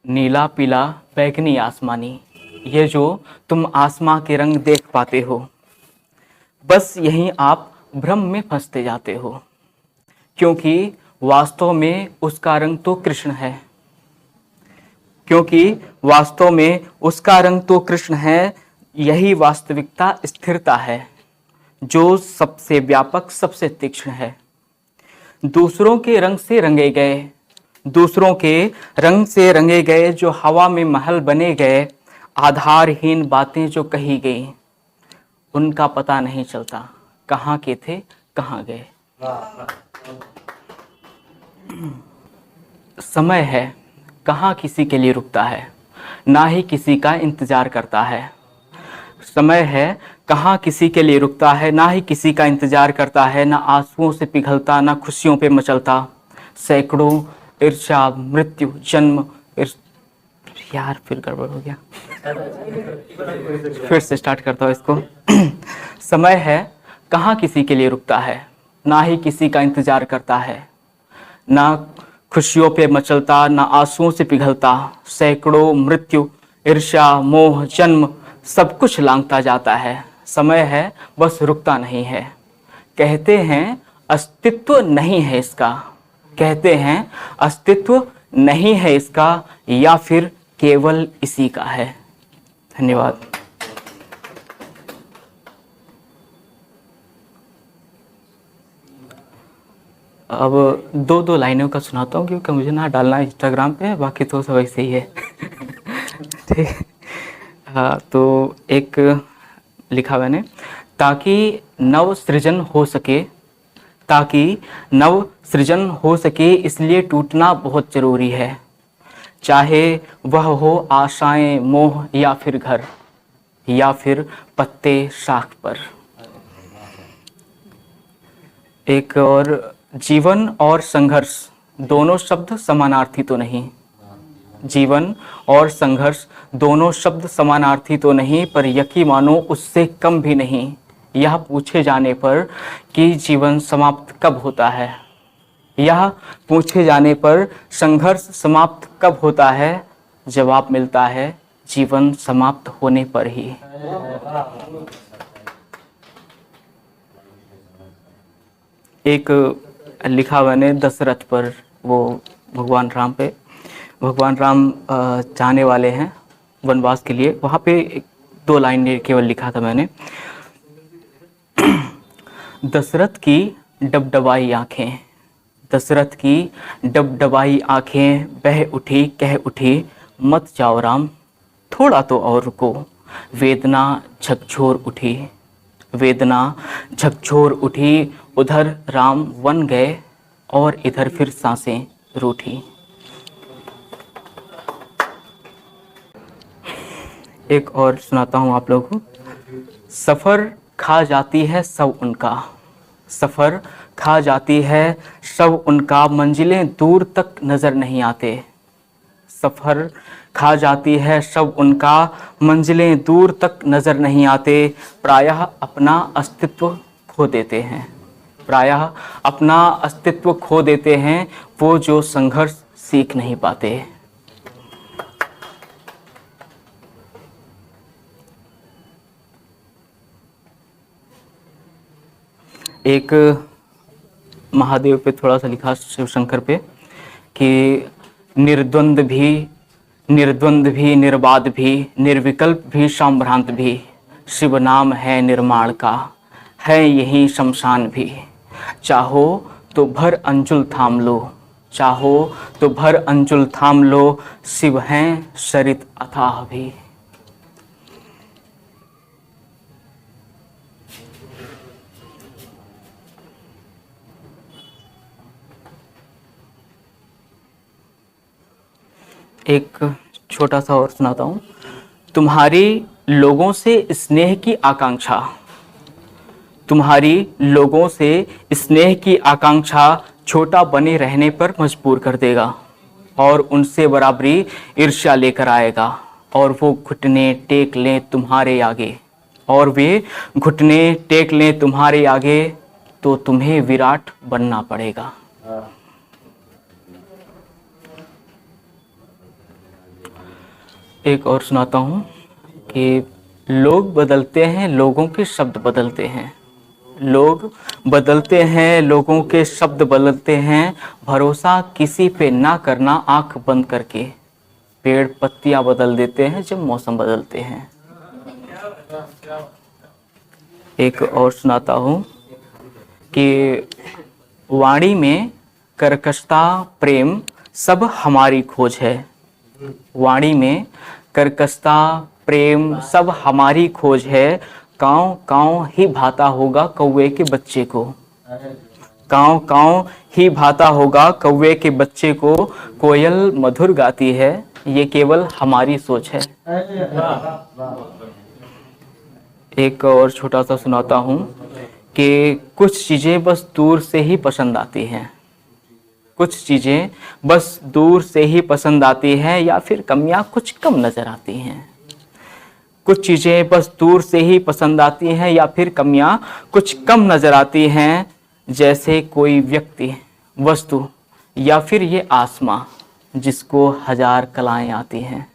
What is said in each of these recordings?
नीला, पीला, बैंगनी, आसमानी, ये जो तुम आसमां के रंग देख पाते हो, बस यहीं आप भ्रम में फंसते जाते हो, क्योंकि वास्तव में उसका रंग तो कृष्ण है। क्योंकि वास्तव में उसका रंग तो कृष्ण है। यही वास्तविकता स्थिरता है, जो सबसे व्यापक, सबसे तीक्ष्ण है। दूसरों के रंग से रंगे गए, दूसरों के रंग से रंगे गए जो हवा में महल बने गए, आधारहीन बातें जो कही गई, उनका पता नहीं चलता कहाँ के थे, कहाँ गए। समय है कहाँ किसी के लिए रुकता है, ना ही किसी का इंतजार करता है। समय है कहाँ किसी के लिए रुकता है, ना ही किसी का इंतजार करता है। ना आंसुओं से पिघलता, ना खुशियों पे मचलता। सैकड़ों ईर्ष्या, मृत्यु, जन्म, यार फिर गड़बड़ हो गया, फिर से स्टार्ट करता हूँ इसको। समय है कहाँ किसी के लिए रुकता है, ना ही किसी का इंतजार करता है। ना खुशियों पे मचलता, ना आंसुओं से पिघलता। सैकड़ों मृत्यु, ईर्ष्या, मोह, जन्म, सब कुछ लांघता जाता है। समय है बस रुकता नहीं है। कहते हैं अस्तित्व नहीं है इसका, कहते हैं अस्तित्व नहीं है इसका, या फिर केवल इसी का है। धन्यवाद। अब दो दो लाइनों का सुनाता हूँ, क्योंकि मुझे ना डालना है इंस्टाग्राम पे, बाकी तो सब ऐसे ही है। ठीक। हाँ, तो एक लिखा मैंने, ताकि नव सृजन हो सके, ताकि नव सृजन हो सके, इसलिए टूटना बहुत जरूरी है। चाहे वह हो आशाएं, मोह, या फिर घर, या फिर पत्ते शाख पर। एक और, जीवन और संघर्ष दोनों शब्द समानार्थी तो नहीं। जीवन और संघर्ष दोनों शब्द समानार्थी तो नहीं, पर यकीन मानो उससे कम भी नहीं। यह पूछे जाने पर कि जीवन समाप्त कब होता है, यह पूछे जाने पर संघर्ष समाप्त कब होता है, जवाब मिलता है जीवन समाप्त होने पर ही। एक लिखा मैंने दशरथ पर, वो भगवान राम पे। भगवान राम जाने वाले हैं वनवास के लिए। वहाँ पे दो लाइन केवल लिखा था मैंने। दशरथ की डबडबाई आंखें, दशरथ की डबडबाई आंखें बह उठी, कह उठी, मत जाओ राम, थोड़ा तो और रुको। वेदना झकझोर उठी, वेदना झकझोर उठी, उधर राम वन गए और इधर फिर सांसें रूठी। एक और सुनाता हूँ आप लोगों को। सफ़र खा जाती है सब उनका, सफ़र खा जाती है सब उनका, मंजिलें दूर तक नज़र नहीं आते। सफ़र खा जाती है सब उनका, मंजिलें दूर तक नज़र नहीं आते। प्रायः अपना अस्तित्व खो देते हैं, प्रायः अपना अस्तित्व खो देते हैं, वो जो संघर्ष सीख नहीं पाते। एक महादेव पे थोड़ा सा लिखा, शिव शंकर पे, कि निर्द्वंद भी, निर्बाध भी, निर्विकल्प भी, संभ्रांत भी, शिव नाम है निर्माण का, है यही शमशान भी। चाहो तो भर अंजुल थाम लो, चाहो तो भर अंजुल थाम लो, शिव हैं सरित अथाह भी। एक छोटा सा और सुनाता हूँ। तुम्हारी लोगों से स्नेह की आकांक्षा, तुम्हारी लोगों से स्नेह की आकांक्षा छोटा बने रहने पर मजबूर कर देगा, और उनसे बराबरी ईर्ष्या लेकर आएगा। और वो घुटने टेक लें तुम्हारे आगे, और वे घुटने टेक लें तुम्हारे आगे, तो तुम्हें विराट बनना पड़ेगा। एक और सुनाता हूँ कि लोग बदलते हैं, लोगों के शब्द बदलते हैं। लोग बदलते हैं, लोगों के शब्द बदलते हैं। भरोसा किसी पे ना करना आंख बंद करके। पेड़ पत्तियां बदल देते हैं जब मौसम बदलते हैं। एक और सुनाता हूँ कि वाणी में कर्कशता प्रेम सब हमारी खोज है। वाणी में कर्कशता प्रेम सब हमारी खोज है। काँव काँव ही भाता होगा कौवे के बच्चे को। काँव काँव ही भाता होगा कौवे के बच्चे को। कोयल मधुर गाती है, ये केवल हमारी सोच है। एक और छोटा सा सुनाता हूँ कि कुछ चीज़ें बस दूर से ही पसंद आती हैं। कुछ चीज़ें बस दूर से ही पसंद आती हैं या फिर कमियां कुछ कम नज़र आती हैं। कुछ चीज़ें बस दूर से ही पसंद आती हैं या फिर कमियां कुछ कम नज़र आती हैं। जैसे कोई व्यक्ति, वस्तु या फिर ये आसमां जिसको हजार कलाएं आती हैं।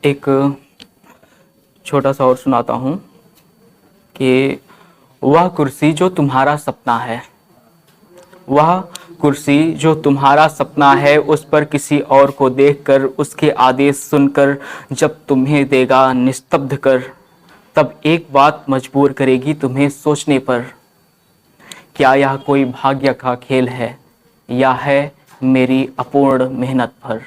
एक छोटा सा और सुनाता हूँ कि वह कुर्सी जो तुम्हारा सपना है, वह कुर्सी जो तुम्हारा सपना है, उस पर किसी और को देखकर, उसके आदेश सुनकर जब तुम्हें देगा निस्तब्ध कर, तब एक बात मजबूर करेगी तुम्हें सोचने पर। क्या यह कोई भाग्य का खेल है या है मेरी अपूर्ण मेहनत पर।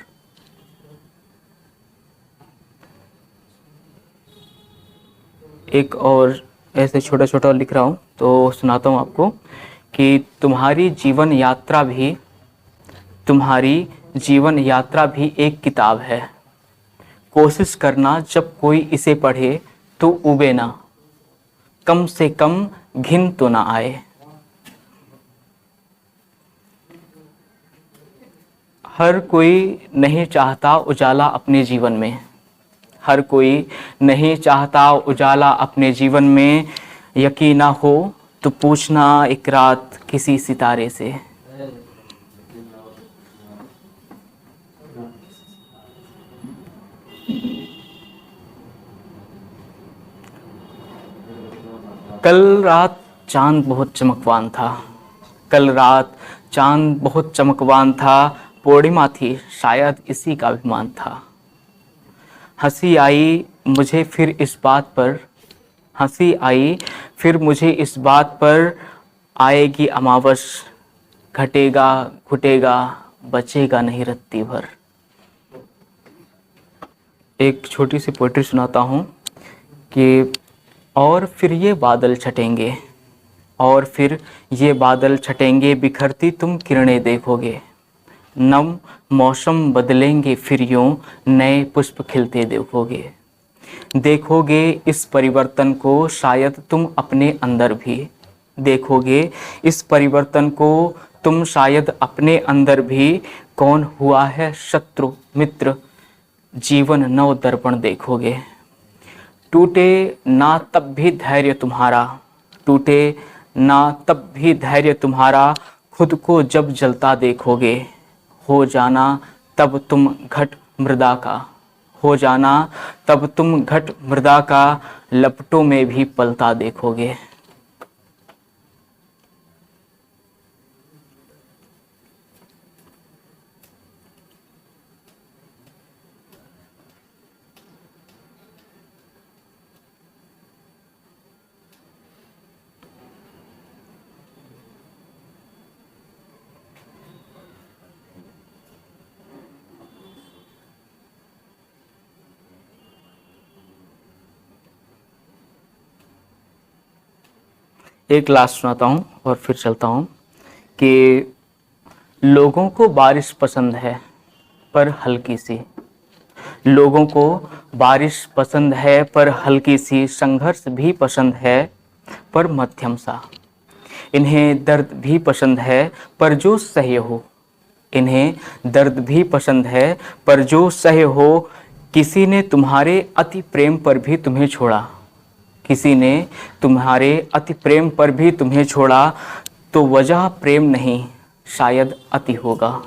एक और ऐसे छोटा छोटा लिख रहा हूँ तो सुनाता हूँ आपको कि तुम्हारी जीवन यात्रा भी एक किताब है। कोशिश करना जब कोई इसे पढ़े तो उबे ना, कम से कम घिन तो ना आए। हर कोई नहीं चाहता उजाला अपने जीवन में। हर कोई नहीं चाहता उजाला अपने जीवन में। यकीन ना हो तो पूछना एक रात किसी सितारे से। कल रात चांद बहुत चमकवान था। कल रात चांद बहुत चमकवान था। पूर्णिमा थी, शायद इसी का अभिमान था। हंसी आई मुझे फिर इस बात पर, हंसी आई फिर मुझे इस बात पर, आएगी अमावस, घटेगा घुटेगा, बचेगा नहीं रत्ती भर। एक छोटी सी पोएट्री सुनाता हूँ कि और फिर ये बादल छटेंगे, और फिर ये बादल छटेंगे, बिखरती तुम किरणें देखोगे। नम मौसम बदलेंगे फिर यूं, नए पुष्प खिलते देखोगे। देखोगे इस परिवर्तन को शायद तुम अपने अंदर भी। देखोगे इस परिवर्तन को तुम शायद अपने अंदर भी। कौन हुआ है शत्रु मित्र, जीवन नव दर्पण देखोगे। टूटे ना तब भी धैर्य तुम्हारा, टूटे ना तब भी धैर्य तुम्हारा, खुद को जब जलता देखोगे। हो जाना तब तुम घट मृदा का, हो जाना तब तुम घट मृदा का, लपटों में भी पलता देखोगे। एक लास्ट सुनाता हूँ और फिर चलता हूँ कि लोगों को बारिश पसंद है पर हल्की सी। लोगों को बारिश पसंद है पर हल्की सी। संघर्ष भी पसंद है पर मध्यम सा। इन्हें दर्द भी पसंद है पर जो सहे हो। इन्हें दर्द भी पसंद है पर जो सहे हो। किसी ने तुम्हारे अति प्रेम पर भी तुम्हें छोड़ा, किसी ने तुम्हारे अति प्रेम पर भी तुम्हें छोड़ा, तो वजह प्रेम नहीं शायद अति होगा।